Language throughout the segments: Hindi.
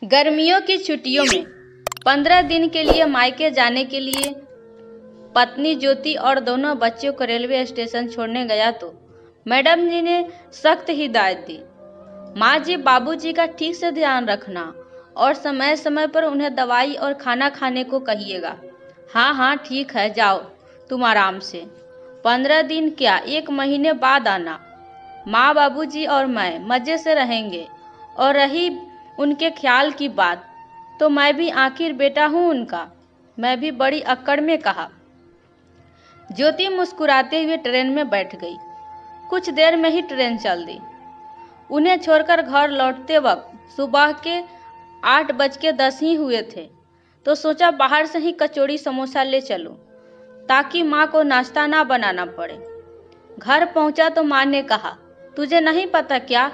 गर्मियों की छुट्टियों में 15 दिन के लिए मायके जाने के लिए पत्नी ज्योति और दोनों बच्चों को रेलवे स्टेशन छोड़ने गया तो मैडम जी ने सख्त हिदायत दी। माँ जी बाबूजी का ठीक से ध्यान रखना और समय समय पर उन्हें दवाई और खाना खाने को कहिएगा। हाँ हाँ ठीक है, जाओ तुम आराम से। 15 दिन क्या 1 महीने बाद आना। माँ बाबूजी और मैं मज़े से रहेंगे। और रही उनके ख्याल की बात, तो मैं भी आखिर बेटा हूँ उनका, मैं भी बड़ी अक्कड़ में कहा। ज्योति मुस्कुराते हुए ट्रेन में बैठ गई। कुछ देर में ही ट्रेन चल दी। उन्हें छोड़कर घर लौटते वक्त सुबह के 8:10 ही हुए थे, तो सोचा बाहर से ही कचौड़ी समोसा ले चलूं, ताकि माँ को नाश्ता ना बनाना पड़े। घर पहुंचा तो माँ ने कहा, तुझे नहीं पता क्या,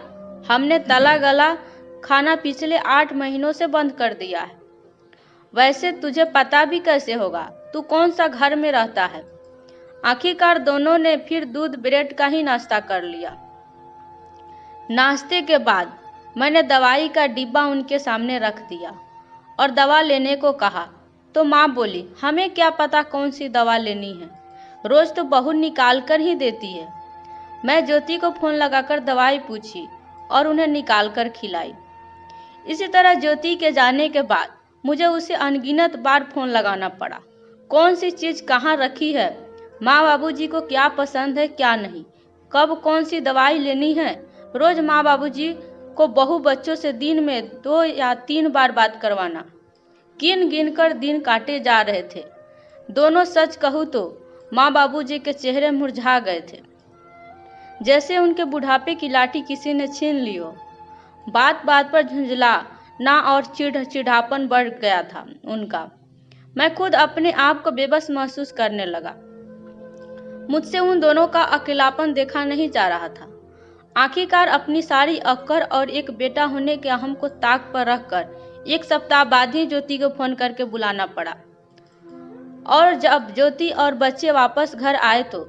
हमने तला गला खाना पिछले 8 महीनों से बंद कर दिया है। वैसे तुझे पता भी कैसे होगा, तू कौन सा घर में रहता है। आखिरकार दोनों ने फिर दूध ब्रेड का ही नाश्ता कर लिया। नाश्ते के बाद मैंने दवाई का डिब्बा उनके सामने रख दिया और दवा लेने को कहा, तो माँ बोली, हमें क्या पता कौन सी दवा लेनी है, रोज तो बहू निकाल कर ही देती है। मैं ज्योति को फ़ोन लगाकर दवाई पूछी और उन्हें निकाल कर खिलाई। इसी तरह ज्योति के जाने के बाद मुझे उसे अनगिनत बार फ़ोन लगाना पड़ा। कौन सी चीज़ कहाँ रखी है, माँ बाबूजी को क्या पसंद है क्या नहीं, कब कौन सी दवाई लेनी है। रोज़ माँ बाबूजी को बहू बच्चों से दिन में 2 या 3 बार बात करवाना। गिन गिन कर दिन काटे जा रहे थे। दोनों सच कहूँ तो माँ बाबूजी के चेहरे मुरझा गए थे, जैसे उनके बुढ़ापे की लाठी किसी ने छीन ली हो। बात बात पर झुंझलाना और चिढ़ापन बढ़ गया था उनका। मैं खुद अपने आप को बेबस महसूस करने लगा। मुझसे उन दोनों का अकेलापन देखा नहीं जा रहा था। आखिरकार अपनी सारी अक्कड़ और एक बेटा होने के अहम को ताक पर रखकर 1 सप्ताह बाद ही ज्योति को फ़ोन करके बुलाना पड़ा। और जब ज्योति और बच्चे वापस घर आए तो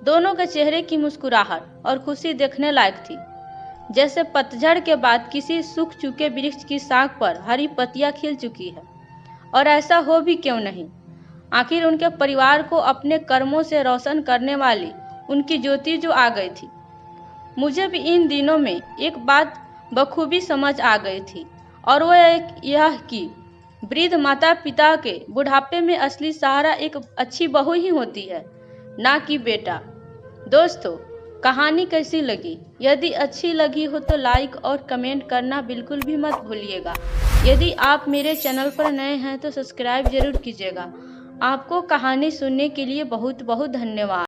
दोनों के चेहरे की मुस्कुराहट और खुशी देखने लायक थी, जैसे पतझड़ के बाद किसी सूख चुके वृक्ष की शाख पर हरी पत्तियां खिल चुकी है। और ऐसा हो भी क्यों नहीं, आखिर उनके परिवार को अपने कर्मों से रोशन करने वाली उनकी ज्योति जो आ गई थी। मुझे भी इन दिनों में एक बात बखूबी समझ आ गई थी, और वह यह कि वृद्ध माता पिता के बुढ़ापे में असली सहारा एक अच्छी बहू ही होती है, ना कि बेटा। दोस्तों, कहानी कैसी लगी? यदि अच्छी लगी हो तो लाइक और कमेंट करना बिल्कुल भी मत भूलिएगा। यदि आप मेरे चैनल पर नए हैं तो सब्सक्राइब जरूर कीजिएगा। आपको कहानी सुनने के लिए बहुत बहुत धन्यवाद।